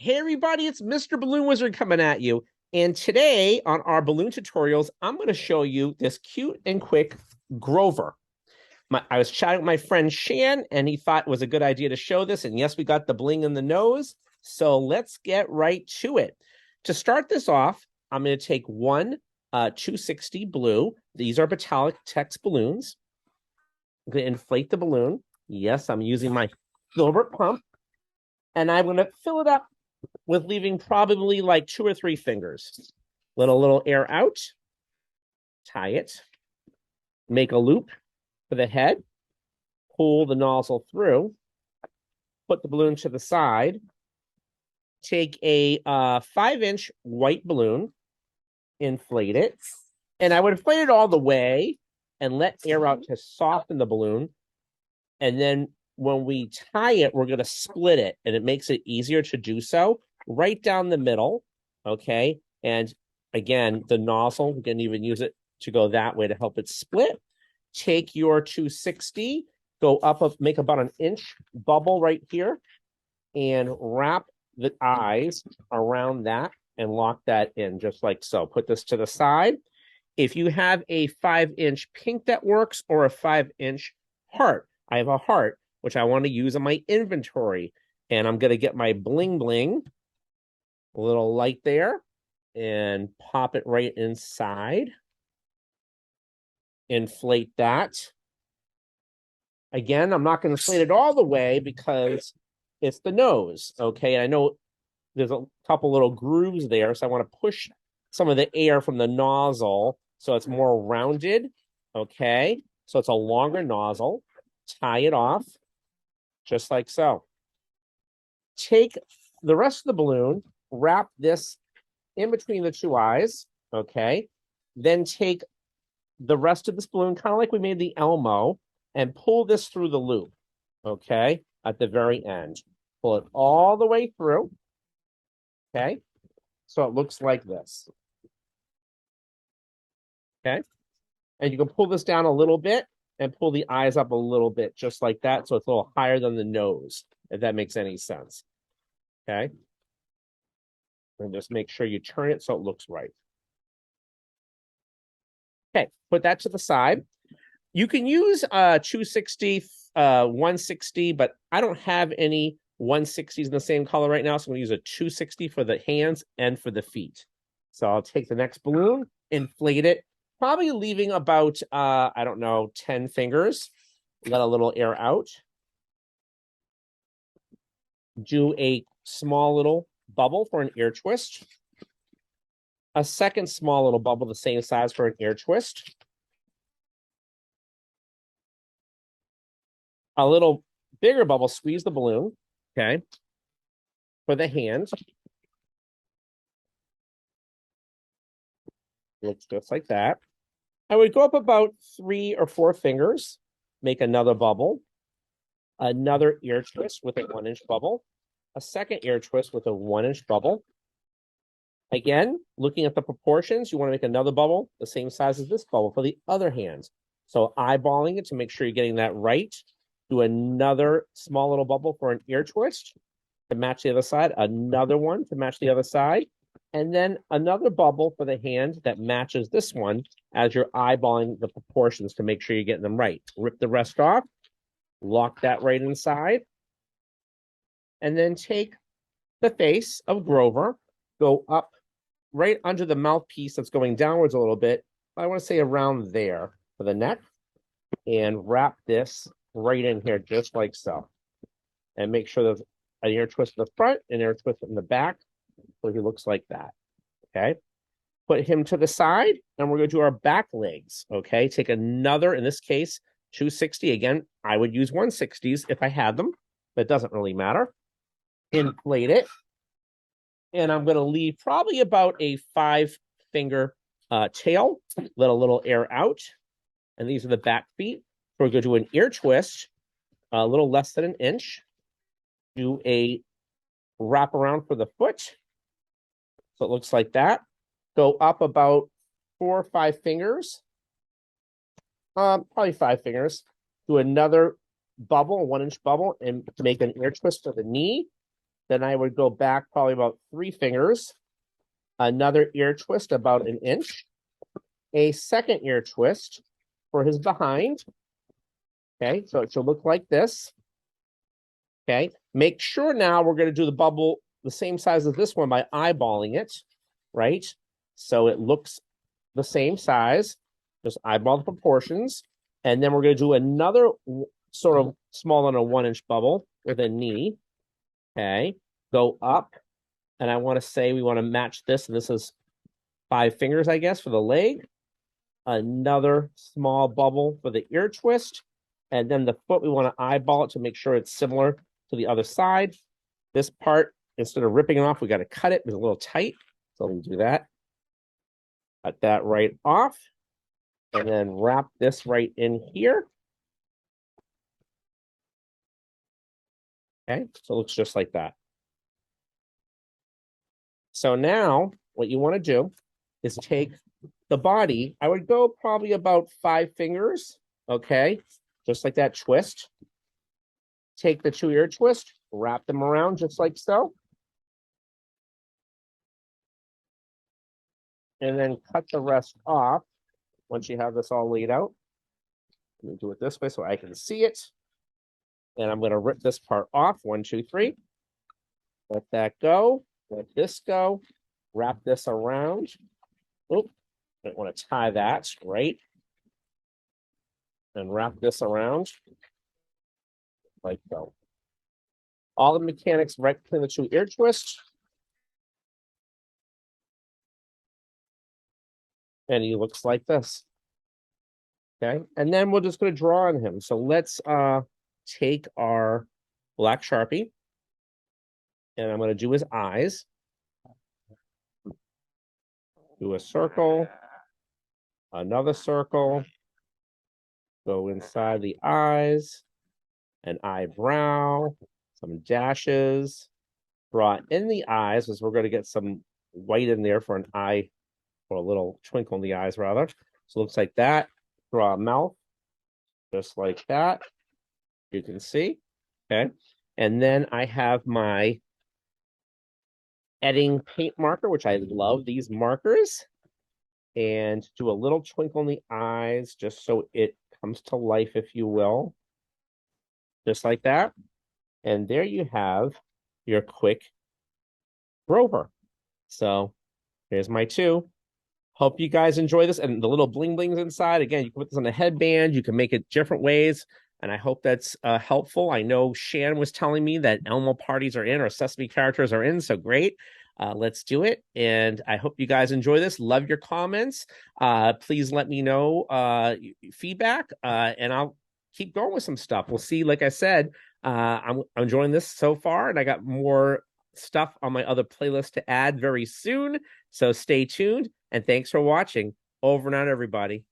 Hey everybody, it's Mr. Balloon Wizard coming at you. And today on our balloon tutorials, I'm going to show you this cute and quick Grover. I was chatting with my friend Shan, and he thought it was a good idea to show this. And yes, we got the bling in the nose. So let's get right to it. To start this off, I'm going to take one 260 blue. These are metallic text balloons. I'm going to inflate the balloon. Yes, I'm using my filbert pump. And I'm going to fill it up with leaving probably like 2 or 3 fingers. Let a little air out, tie it, make a loop for the head, pull the nozzle through, put the balloon to the side, take a 5-inch white balloon, inflate it, and I would inflate it all the way and let air out to soften the balloon. And then when we tie it, we're going to split it, and it makes it easier to do so right down the middle, okay? And again, the nozzle, we can even use it to go that way to help it split. Take your 260, go up, make about an inch bubble right here, and wrap the eyes around that and lock that in just like so. Put this to the side. If you have a 5-inch pink that works or a 5-inch heart, I have a heart, which I want to use in my inventory. And I'm going to get my bling bling, a little light there, and pop it right inside. Inflate that. Again, I'm not going to inflate it all the way because it's the nose, okay? And I know there's a couple little grooves there, so I want to push some of the air from the nozzle so it's more rounded, okay? So it's a longer nozzle. Tie it off, just like so. Take the rest of the balloon, wrap this in between the 2 eyes, okay? Then take the rest of this balloon, kind of like we made the Elmo, and pull this through the loop, okay? At the very end. Pull it all the way through, okay? So it looks like this, okay? And you can pull this down a little bit and pull the eyes up a little bit, just like that, so it's a little higher than the nose, if that makes any sense, okay? And just make sure you turn it so it looks right. Okay, put that to the side. You can use 260, 160, but I don't have any 160s in the same color right now, so I'm going to use a 260 for the hands and for the feet. So I'll take the next balloon, inflate it, probably leaving about, I don't know, 10 fingers. Let a little air out. Do a small little bubble for an ear twist. A second small little bubble the same size for an ear twist. A little bigger bubble, squeeze the balloon, okay? For the hand. Looks just like that. I would go up about 3 or 4 fingers, make another bubble, another ear twist with a 1-inch bubble, a second ear twist with a 1-inch bubble. Again, looking at the proportions, you want to make another bubble the same size as this bubble for the other hand. So eyeballing it to make sure you're getting that right. Do another small little bubble for an ear twist to match the other side, another one to match the other side, and then another bubble for the hand that matches this one as you're eyeballing the proportions to make sure you're getting them right. Rip the rest off, lock that right inside, and then take the face of Grover, go up right under the mouthpiece that's going downwards a little bit. I want to say around there for the neck, and wrap this right in here just like so. And make sure there's an ear twist in the front, an ear twist in the back, so he looks like that, okay? Put him to the side, and we're going to do our back legs, okay? Take another, in this case, 260. Again, I would use 160s if I had them, but it doesn't really matter. Inflate it, and I'm going to leave probably about a 5-finger tail, let a little air out, and these are the back feet. So we're going to do an ear twist, a little less than an inch, do a wrap around for the foot, so it looks like that. Go up about 4 or 5 fingers, probably 5 fingers. Do another bubble, a 1-inch bubble, and make an ear twist for the knee. Then I would go back probably about 3 fingers, another ear twist about 1 inch, a second ear twist for his behind. Okay, so it should look like this. Okay, make sure now we're going to do the bubble the same size as this one by eyeballing it, right? So it looks the same size. Just eyeball the proportions. And then we're going to do another sort of small than a 1-inch bubble with a knee. Okay, go up. And I want to say we want to match this. And this is 5 fingers, I guess, for the leg. Another small bubble for the ear twist. And then the foot, we want to eyeball it to make sure it's similar to the other side. This part, instead of ripping it off, we got to cut it. It's a little tight. So we'll do that. Cut that right off. And then wrap this right in here. Okay, so it looks just like that. So now what you want to do is take the body. I would go probably about 5 fingers. Okay, just like that twist. Take the 2 ear twist, wrap them around just like so. And then cut the rest off once you have this all laid out. Let me do it this way so I can see it. And I'm going to rip this part off. 1, 2, 3. Let that go. Let this go. Wrap this around. Oh, I want to tie that, right? And wrap this around like so. All the mechanics right between the 2 ear twists. And he looks like this. Okay, and then we're just going to draw on him. So let's take our black Sharpie, and I'm going to do his eyes. Do a circle, another circle, go inside the eyes, an eyebrow, some dashes, draw in the eyes, because we're going to get some white in there for an eye, or a little twinkle in the eyes, rather. So it looks like that. Draw a mouth, just like that. You can see, okay? And then I have my Edding paint marker, which I love these markers. And do a little twinkle in the eyes, just so it comes to life, if you will. Just like that. And there you have your quick Grover. So here's my 2. Hope you guys enjoy this. And the little bling blings inside, again, you can put this on a headband. You can make it different ways. And I hope that's helpful. I know Shan was telling me that Elmo parties are in, or Sesame characters are in. So great. Let's do it. And I hope you guys enjoy this. Love your comments. Please let me know feedback, and I'll keep going with some stuff. We'll see. Like I said, I'm enjoying this so far, and I got more stuff on my other playlist to add very soon. So stay tuned, and thanks for watching. Over and out, everybody.